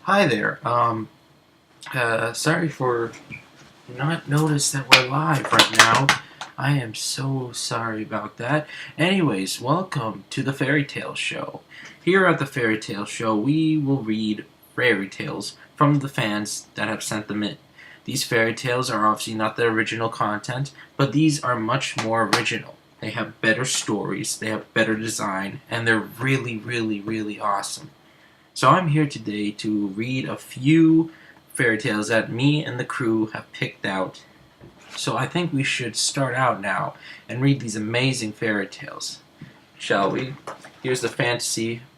Hi there. Sorry for not notice that we're live right now. I am so sorry about that. Anyways, welcome to the Fairy Tale Show. Here at the Fairy Tale Show, we will read fairy tales from the fans that have sent them in. These fairy tales are obviously not the original content, but these are much more original. They have better stories, they have better design, and they're really awesome. So I'm here today to read a few fairy tales that me and the crew have picked out. So I think we should start out now and read these amazing fairy tales. Shall we? Here's the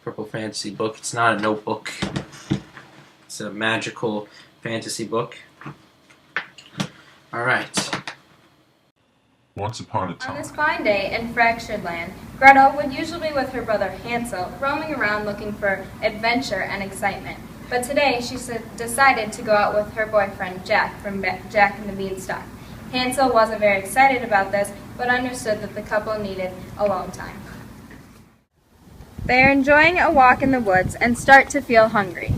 purple fantasy book. It's not a notebook. It's a magical fantasy book. Alright. Once upon a On time. this fine day in Fractured Land, Gretel would usually be with her brother Hansel, roaming around looking for adventure and excitement. But today she decided to go out with her boyfriend Jack from Jack and the Beanstalk. Hansel wasn't very excited about this, but understood that the couple needed alone time. They are enjoying a walk in the woods and start to feel hungry.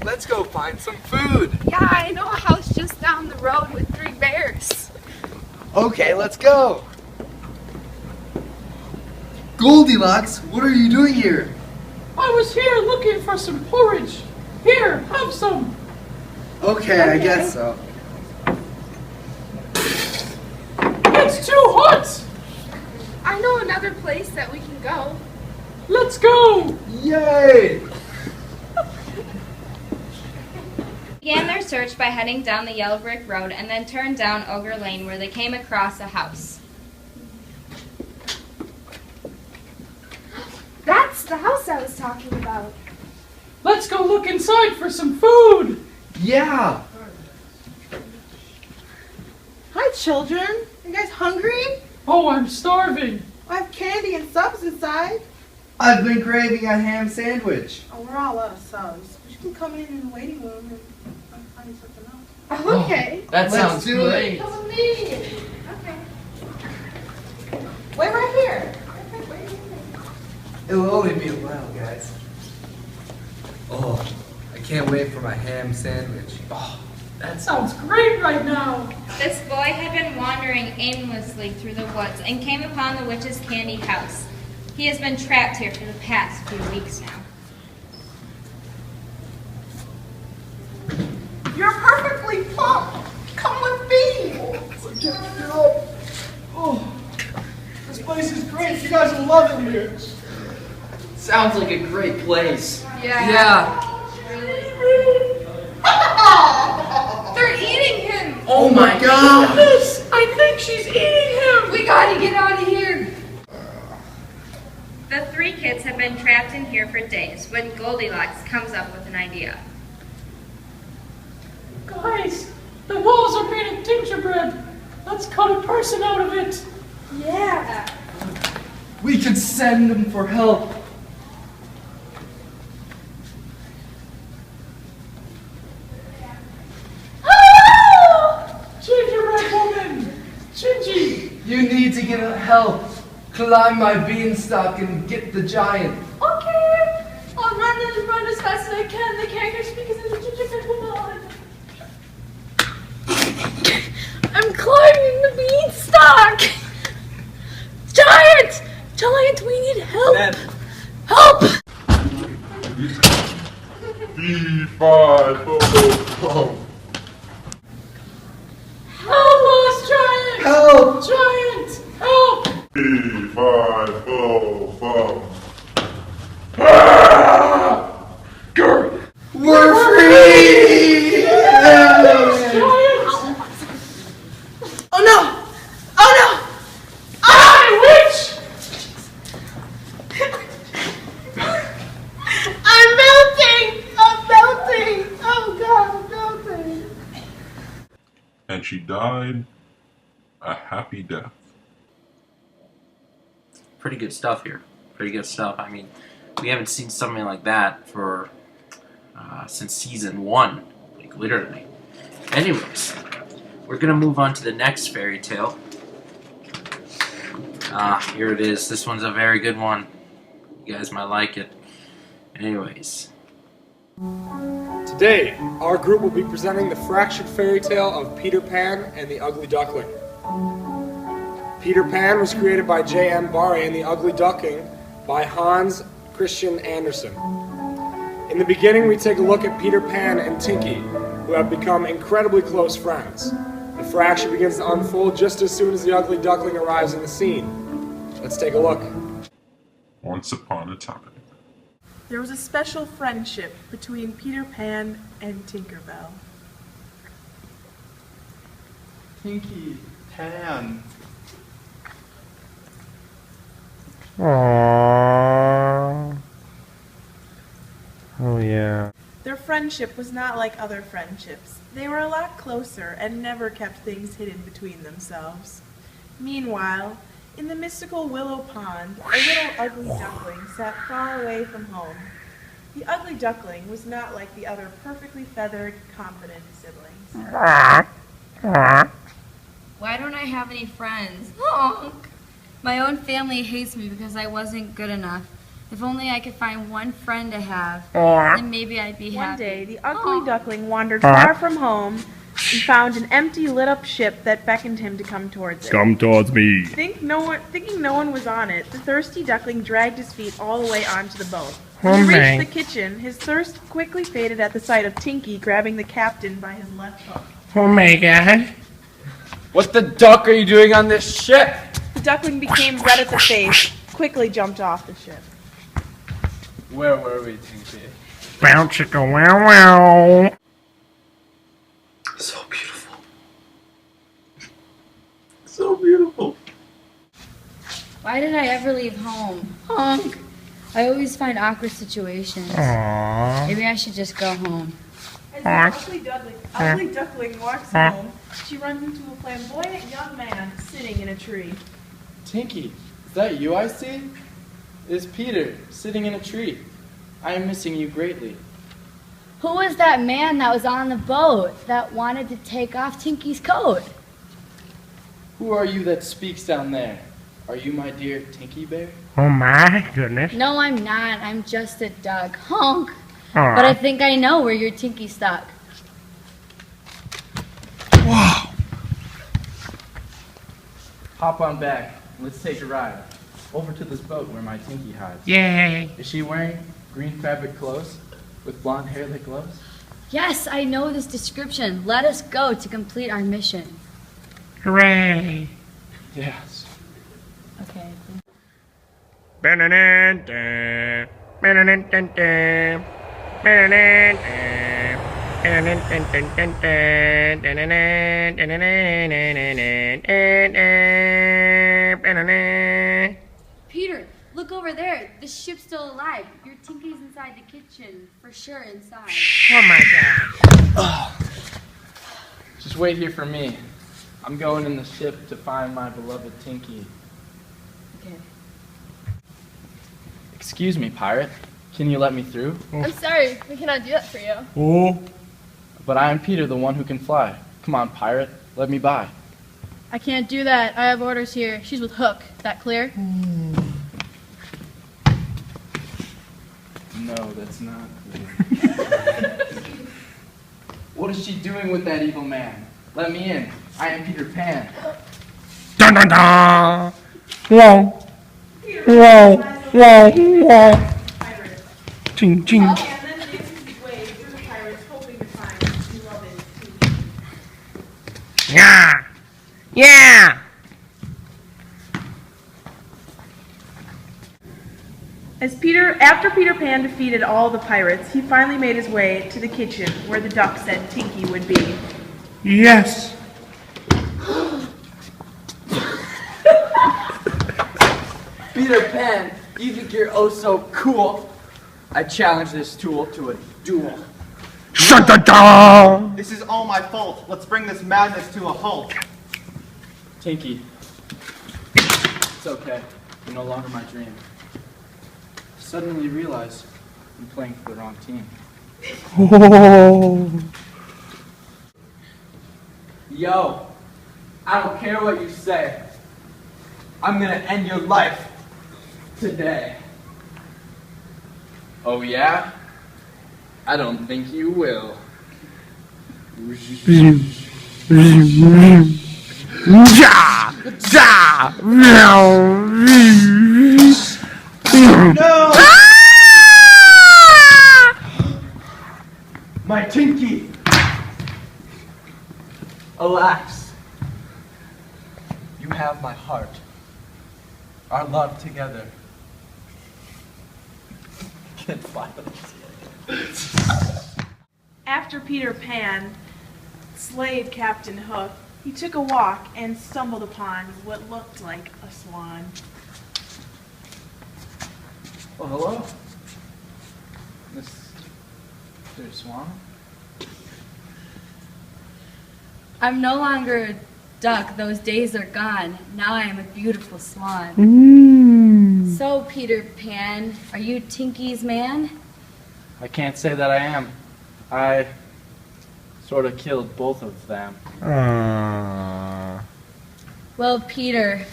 Let's go find some food. Yeah, I know a house just down the road with 3 bears. Okay, let's go. Goldilocks, what are you doing here? I was here looking for some porridge. Here, have some. Okay, I guess so. It's too hot. I know another place that we can go. Let's go. Yay! Began their search by heading down the yellow brick road and then turned down Ogre Lane where they came across a house. That's the house I was talking about. Let's go look inside for some food. Yeah! Hi, children. You guys hungry? Oh, I'm starving. I have candy and subs inside. I've been craving a ham sandwich. Oh, we're all out of subs. But you can come in the waiting room and I'll find something else. Oh, okay. That Let's sounds do it. great. Come with me. Okay. Wait right here. It'll only be a while, guys. Oh, I can't wait for my ham sandwich. Oh, That sounds great right now. This boy had been wandering aimlessly through the woods and came upon the witch's candy house. He has been trapped here for the past few weeks now. You're perfectly plump. Come with me. Oh, this place is great. You guys will love it here. sounds like a great place. Yeah. They're eating him. Oh my god. I think she's eating him. We gotta get out of here. The 3 kids have been trapped in here for days when Goldilocks comes up with an idea. Guys, the walls are made of gingerbread. Let's cut a person out of it. Yeah. We could send them for help. Gingerbread woman. Gingy. You need to get help. Climb my beanstalk and get the giant. Okay. I'll run as fast as I can. They can't catch me because there's a gingerbread woman. I'm climbing the beanstalk. Giant, we need help. Help! B5. Help us, Giant. Help! Giant, help. B5. We're free! Giant. Oh no! Oh Hi, witch. I'm melting! I'm melting! Oh god, I'm melting! And she died a happy death. Pretty good stuff here. Pretty good stuff. I mean, we haven't seen something like that for since season 1, like literally. Anyways, we're gonna move on to the next fairy tale. Here it is. This one's a very good one. You guys might like it. Anyways, Today, our group will be presenting the fractured fairy tale of Peter Pan and the Ugly Duckling. Peter Pan was created by J.M. Barrie and the Ugly Duckling by Hans Christian Andersen. In the beginning, we take a look at Peter Pan and Tinky, who have become incredibly close friends. The fracture begins to unfold just as soon as the Ugly Duckling arrives in the scene. Let's take a look. Once upon a time. There was a special friendship between Peter Pan and Tinkerbell. Tinky, Pan. Aww. Oh yeah. Their friendship was not like other friendships. They were a lot closer and never kept things hidden between themselves. Meanwhile, in the mystical Willow Pond, a little ugly duckling sat far away from home. The ugly duckling was not like the other perfectly feathered, confident siblings. Why don't I have any friends? Honk! My own family hates me because I wasn't good enough. If only I could find one friend to have, then maybe I'd be happy. One day, the ugly duckling wandered far from home and found an empty, lit-up ship that beckoned him to come towards it. Come towards me. Thinking no one was on it, the thirsty duckling dragged his feet all the way onto the boat. When he reached the kitchen, his thirst quickly faded at the sight of Tinky grabbing the captain by his left hook. Oh my god. What the duck are you doing on this ship? The duckling became red at the face, quickly jumped off the ship. Where were we, Tinky? Wow, chicka, wow, wow. So beautiful. So beautiful. Why did I ever leave home? Honk! I always find awkward situations. Aww. Maybe I should just go home. As the ugly duckling walks home, she runs into a flamboyant young man sitting in a tree. Tinky, is that you I see? It is Peter, sitting in a tree. I am missing you greatly. Who was that man that was on the boat that wanted to take off Tinky's coat? Who are you that speaks down there? Are you my dear Tinky Bear? Oh my goodness. No, I'm not. I'm just a duck. Honk! Aww. But I think I know where your Tinky's stuck. Wow. Hop on back. Let's take a ride. Over to this boat where my Tinky hides. Yay. Is she wearing green fabric clothes with blonde hair that glows? Yes, I know this description. Let us go to complete our mission. Hooray. Yes. Okay. Peter, look over there. The ship's still alive. Your Tinky's inside the kitchen. For sure inside. Oh my god. Just wait here for me. I'm going in the ship to find my beloved Tinky. Okay. Excuse me, pirate. Can you let me through? I'm sorry, we cannot do that for you. Oh. But I am Peter, the one who can fly. Come on, pirate. Let me by. I can't do that. I have orders here. She's with Hook. That clear? No, that's not clear. What is she doing with that evil man? Let me in. I am Peter Pan. Dun dun dun. Whoa. Whoa. Whoa. Whoa. Ching ching. And then makes his way through the pirates, hoping to find his beloved Tinky. Yeah. Yeah. After Peter Pan defeated all the pirates, he finally made his way to the kitchen where the duck said Tinky would be. Yes. Peter Pan, you think you're oh so cool? I challenge this tool to a duel. Shut the door. This is all my fault. Let's bring this madness to a halt. Tinky. It's okay. You're no longer my dream. Suddenly realize I'm playing for the wrong team. Oh. Yo, I don't care what you say. I'm gonna end your life today. Oh yeah? I don't think you will. No! My Tinky! Alas, you have my heart, our love together. Can't find After Peter Pan slayed Captain Hook, he took a walk and stumbled upon what looked like a swan. Oh, hello? Mr. Swan? I'm no longer a duck. Those days are gone. Now I am a beautiful swan. So, Peter Pan, are you Tinky's man? I can't say that I am. I sort of killed both of them. Well, Peter,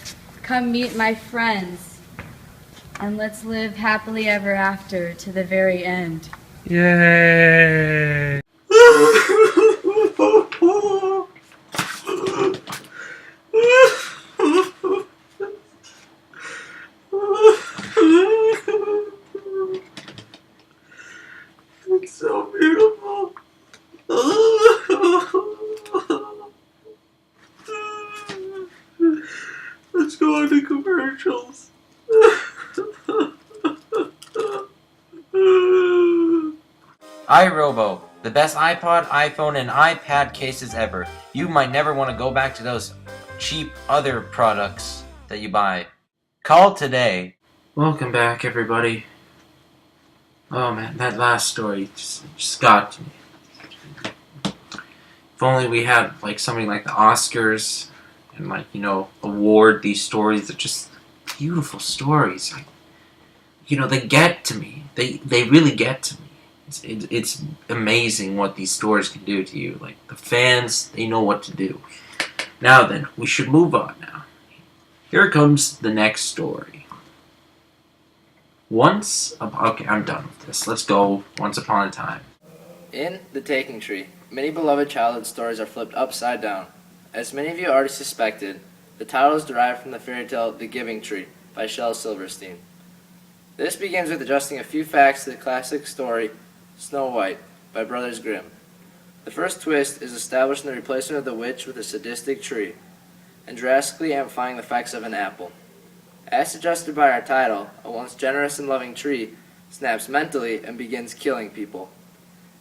come meet my friends, and let's live happily ever after to the very end. Yay! It's so beautiful. Let's go on to commercials. iRobo, the best iPod, iPhone, and iPad cases ever. You might never want to go back to those cheap other products that you buy. Call today. Welcome back, everybody. Oh man, that last story just got to me. If only we had like something like the Oscars and like, you know, award these stories. They're just beautiful stories. Like, you know, they get to me. They really get to me. It's amazing what these stories can do to you. Like, the fans, they know what to do. Now then, we should move on now. Here comes the next story. Okay, I'm done with this. Let's go Once Upon a Time. In The Taking Tree, many beloved childhood stories are flipped upside down. As many of you already suspected, the title is derived from the fairy tale The Giving Tree by Shel Silverstein. This begins with adjusting a few facts to the classic story Snow White by Brothers Grimm. The first twist is establishing the replacement of the witch with a sadistic tree, and drastically amplifying the effects of an apple. As suggested by our title, a once generous and loving tree snaps mentally and begins killing people.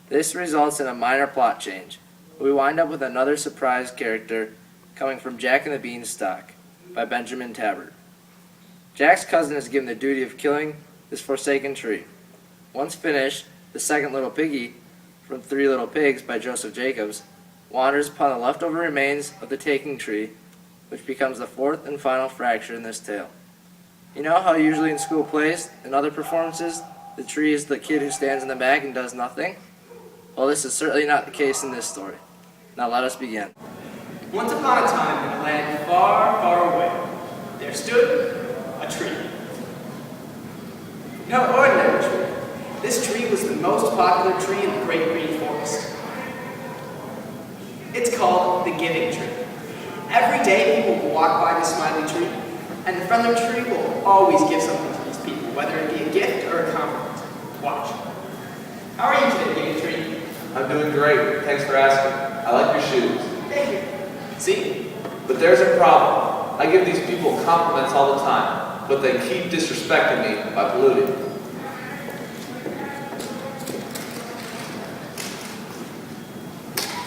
This results in a minor plot change. We wind up with another surprise character coming from Jack and the Beanstalk by Benjamin Tabbert. Jack's cousin is given the duty of killing this forsaken tree. Once finished, the second little piggy from Three Little Pigs by Joseph Jacobs wanders upon the leftover remains of the Taking Tree, which becomes the fourth and final fracture in this tale. You know how usually in school plays and other performances, the tree is the kid who stands in the back and does nothing? Well, this is certainly not the case in this story. Now let us begin. Once upon a time, in a land far, far away, there stood a tree. No ordinary tree. This tree was the most popular tree in the Great Green Forest. It's called the Giving Tree. Every day people will walk by this smiling tree, and the friendly tree will always give something to these people, whether it be a gift or a compliment. Watch. How are you today, Giving Tree? I'm doing great. Thanks for asking. I like your shoes. Thank you. See? But there's a problem. I give these people compliments all the time, but they keep disrespecting me by polluting.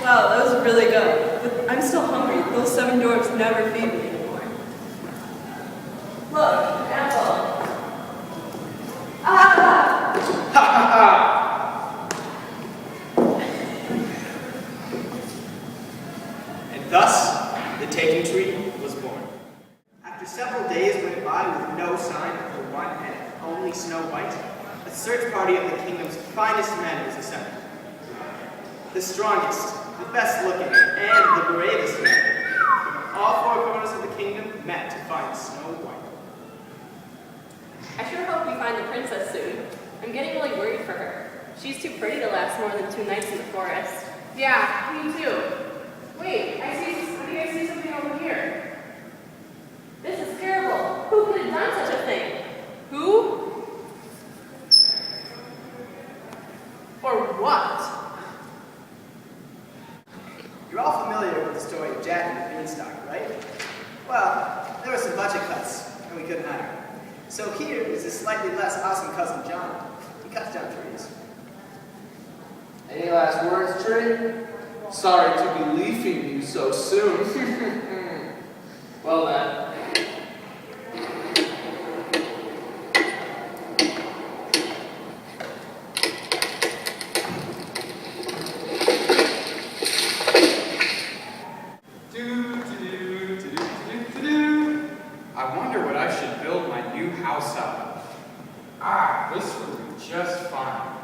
Wow, that was really good. But I'm still hungry. Those 7 dwarfs never feed me anymore. Look, an apple. Ah! Ha ha ha! And thus, the Taking Tree was born. After several days went by with no sign of the one and only Snow White, a search party of the kingdom's finest men was assembled. The strongest, the best looking, and the bravest men from all 4 corners of the kingdom met to find Snow White. I sure hope we find the princess soon. I'm getting really worried for her. She's too pretty to last more than 2 nights in the forest. Yeah, me too. Wait, I think I see something over here. This is terrible. Who could have done such a thing? Who? Or what? You're all familiar with the story of Jack and the Beanstalk, right? Well, there were some budget cuts, and we couldn't hire him. So here is his slightly less awesome cousin John. He cuts down trees. Any last words, Tree? Sorry to be leaving you so soon. Well then. I wonder what I should build my new house out of. Ah, this will be just fine.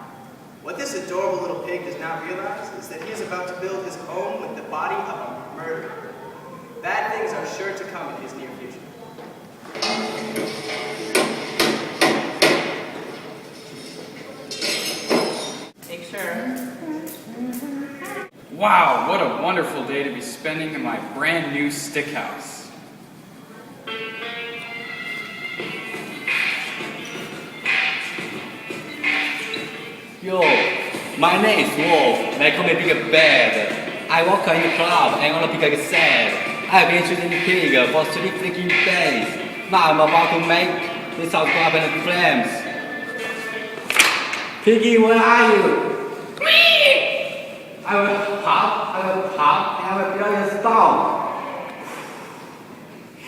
What this adorable little pig does not realize is that he is about to build his home with the body of a murderer. Bad things are sure to come in his near future. Make sure. Wow, what a wonderful day to be spending in my brand new stick house. Yo, my name is Wolf. They call me Big Bad. I work in the club and on the big sad. I've been shooting pig for 3 freaking days. Now I'm about to make this house go up in flames. Piggy, where are you? I will pop, and I will blow your stomach.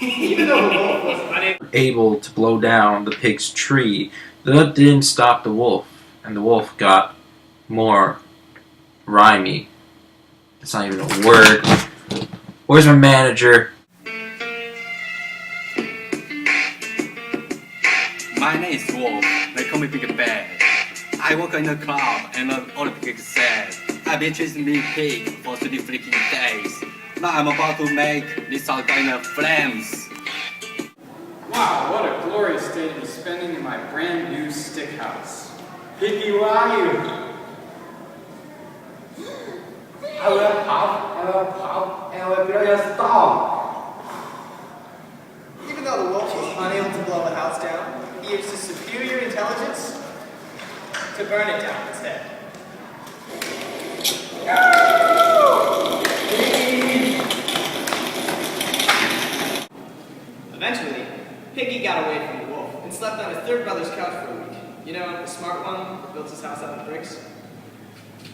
Even though the wolf was unable able to blow down the pig's tree, that didn't stop the wolf, and the wolf got more rhymey. It's not even a word. Where's my manager? My name is Wolf. They call me Big Bad. I work in the club and all the pig sad. I've been chasing the pig for 3 freaking days. Now I'm about to make this house go in flames. Wow, what a glorious day to be spending in my brand new stick house. Piggy, where are you? I will pop, and I will blow your stomach. Even though the wolf was unable to blow the house down, he used his superior intelligence to burn it down instead. Eventually, Piggy got away from the wolf and slept on his third brother's couch for a week. You know, the smart one who built his house out of bricks?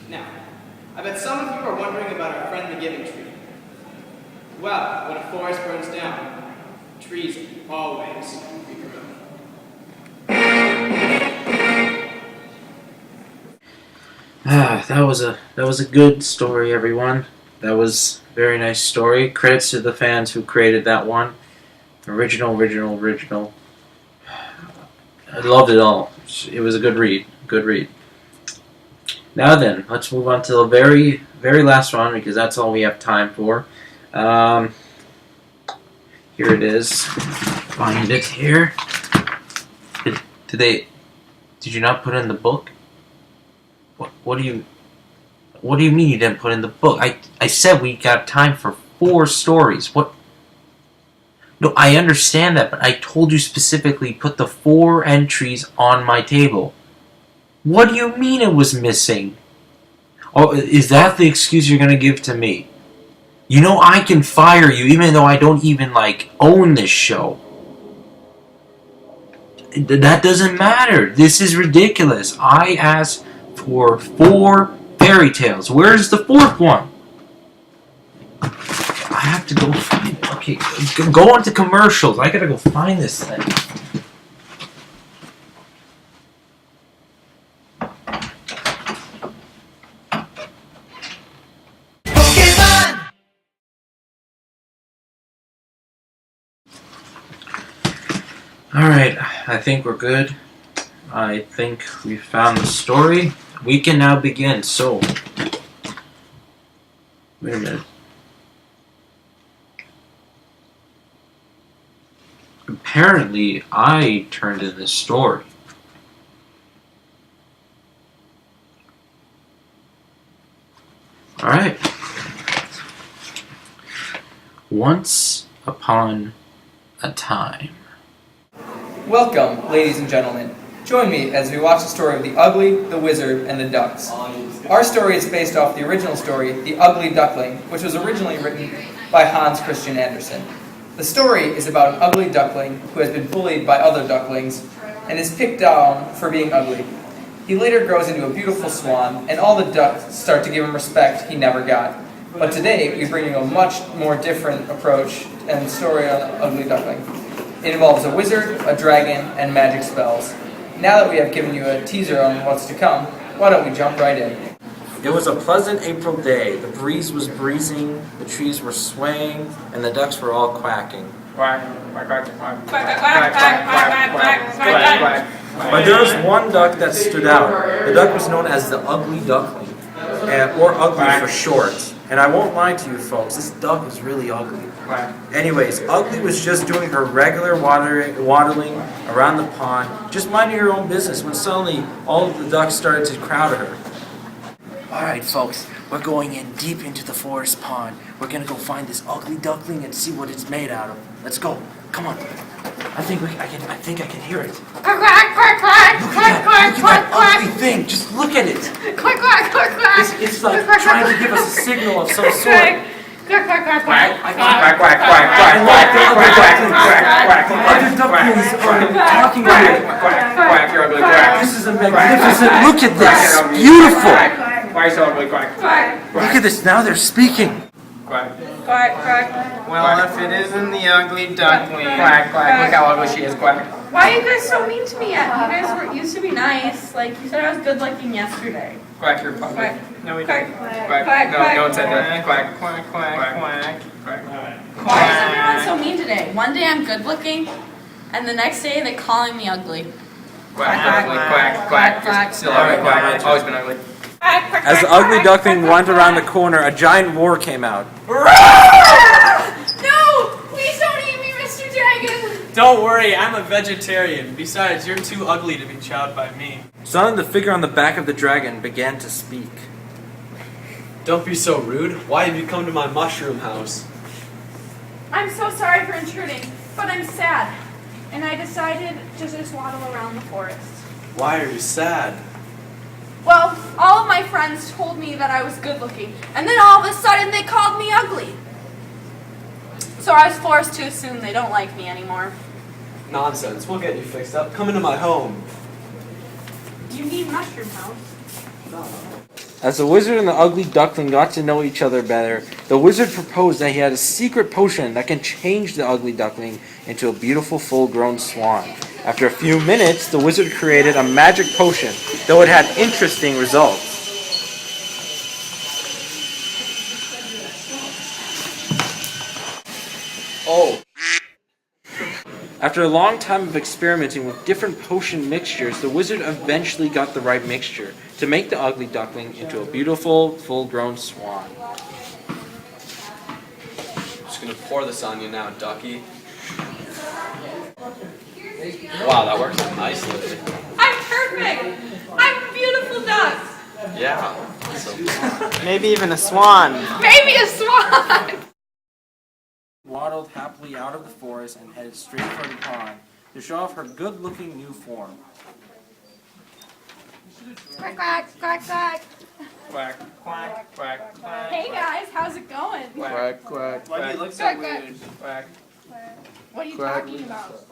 Now, I bet some of you are wondering about our friend the Giving Tree. Well, when a forest burns down, trees always regrow. That was a good story, everyone. That was a very nice story. Credits to the fans who created that one. Original. I loved it all. It was a good read. Good read. Now then, let's move on to the very, very last one because that's all we have time for. Here it is. Find it here. Did you not put in the book? What do you mean you didn't put in the book? I said we got time for 4 stories. What? No, I understand that, but I told you specifically put the 4 entries on my table. What do you mean it was missing? Oh, is that the excuse you're gonna give to me? You know I can fire you even though I don't even, own this show. That doesn't matter. This is ridiculous. I asked for 4 fairy tales. Where's the 4th one? I have to go find it. Okay, go on to commercials. I gotta go find this thing. Alright, I think we're good. I think we found the story. We can now begin. So, wait a minute. Apparently, I turned in this story. Once upon a time. Welcome, ladies and gentlemen. Join me as we watch the story of the Ugly, the Wizard, and the Ducks. Our story is based off the original story, The Ugly Duckling, which was originally written by Hans Christian Andersen. The story is about an ugly duckling who has been bullied by other ducklings and is picked down for being ugly. He later grows into a beautiful swan, and all the ducks start to give him respect he never got. But today, we bring you a much more different approach and story on the Ugly Duckling. It involves a wizard, a dragon, and magic spells. Now that we have given you a teaser on what's to come, why don't we jump right in? It was a pleasant April day. The breeze was breezing, the trees were swaying, and the ducks were all quacking. Quack, quack, quack, quack, Quack, quack, quack, quack, quack, quack, quack. But there was one duck that stood out. The duck was known as the Ugly Duckling, or Ugly for short. And I won't lie to you folks, this duck is really ugly. Anyways, Ugly was just doing her regular waddling around the pond, just minding her own business, when suddenly all of the ducks started to crowd her. Alright folks, we're going in deep into the forest pond. We're gonna go find this ugly duckling and see what it's made out of. Let's go. Come on. I think I can hear it. Quack, quack, quack, quack, quack, quack, quack, quack. Ugly thing, just look at it. Quack, quack, quack, quack. It's like trying to give us a signal of some sort. Quack, quack, quack, quack. quack, quack, quack, quack, I like the ugly duckling. quack, The other ducklings are talking to it. quack, you're ugly, quack. This is a magnificent. Look at this. Beautiful. Why so ugly, quack? Look at this. Now they're speaking. Quack. Quack, quack. Well, if it isn't the ugly duckling. Quack, quack, look how ugly she is, quack. Why are you guys so mean to me yet? You guys used to be nice. Like, you said I was good looking yesterday. Quack, you're ugly. Quack. No, we Quack. didn't. Quack, Quack. No, quack. no one said that. Quack, quack, quack, quack, quack. Why is everyone so mean today? One day I'm good looking, and the next day they're calling me ugly. Quack, ugly, quack, quack. You're still ugly, quack. Always been ugly. As the Ugly Duckling went around the corner, a giant roar came out. No! Please don't eat me, Mr. Dragon! Don't worry, I'm a vegetarian. Besides, you're too ugly to be chowed by me. Suddenly, the figure on the back of the dragon began to speak. Don't be so rude. Why have you come to my mushroom house? I'm so sorry for intruding, but I'm sad. And I decided to just waddle around the forest. Why are you sad? Well, all of my friends told me that I was good looking, and then all of a sudden they called me ugly. So I was forced to assume they don't like me anymore. Nonsense. We'll get you fixed up. Come into my home. You need Mushroom House. As the wizard and the Ugly Duckling got to know each other better, the wizard proposed that he had a secret potion that can change the Ugly Duckling into a beautiful full-grown swan. After a few minutes, the wizard created a magic potion, though it had interesting results. Oh. After a long time of experimenting with different potion mixtures, the wizard eventually got the right mixture to make the Ugly Duckling into a beautiful, full-grown swan. I'm just gonna pour this on you now, ducky. Wow, that works nicely. I'm perfect! I'm a beautiful duck! Yeah. Maybe even a swan. Maybe a swan! Waddled happily out of the forest and headed straight for the pond to show off her good-looking new form. Quack, quack, quack, quack. Quack, quack, quack, quack. Hey guys, how's it going? Quack, quack. Why do you look so Quack, weird? Quack. What are you Quack. talking about?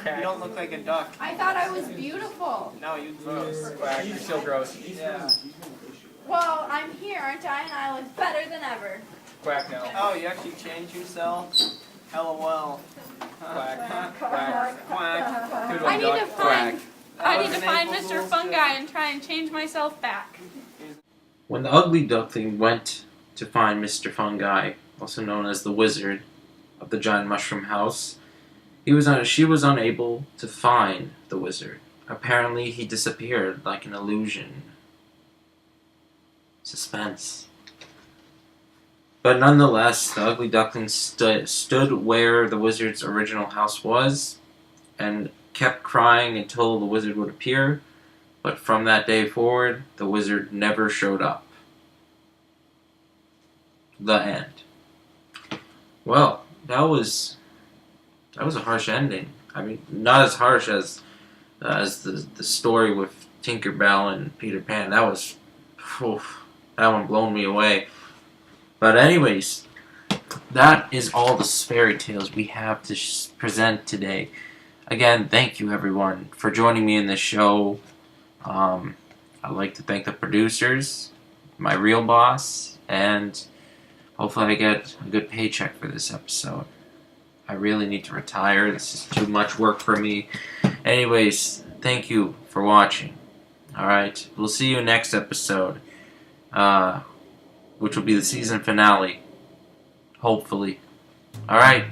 You don't look like a duck. I thought I was beautiful. No, you gross. Quack, you're still gross. Yeah. Well, I'm here, aren't I? And I look better than ever. Quack now. Oh, you actually changed yourself? LOL. Quack, quack, quack. Good one, I need to duck. find. I need to An find April Mr. Fool's Fungi and try and change myself back. When the Ugly Duckling went to find Mr. Fungi, also known as the Wizard of the Giant Mushroom House, she was unable to find the wizard. Apparently, he disappeared like an illusion. Suspense. But nonetheless, the Ugly Duckling stood where the wizard's original house was and kept crying until the wizard would appear. But from that day forward, the wizard never showed up. The end. Well, that was a harsh ending. I mean, not as harsh as the story with Tinkerbell and Peter Pan. That was, that one blown me away. But anyways, that is all the fairy tales we have to present today. Again, thank you everyone for joining me in this show. I'd like to thank the producers, my real boss, and hopefully I get a good paycheck for this episode. I really need to retire. This is too much work for me. Anyways, thank you for watching. Alright, we'll see you next episode, which will be the season finale. Hopefully. Alright.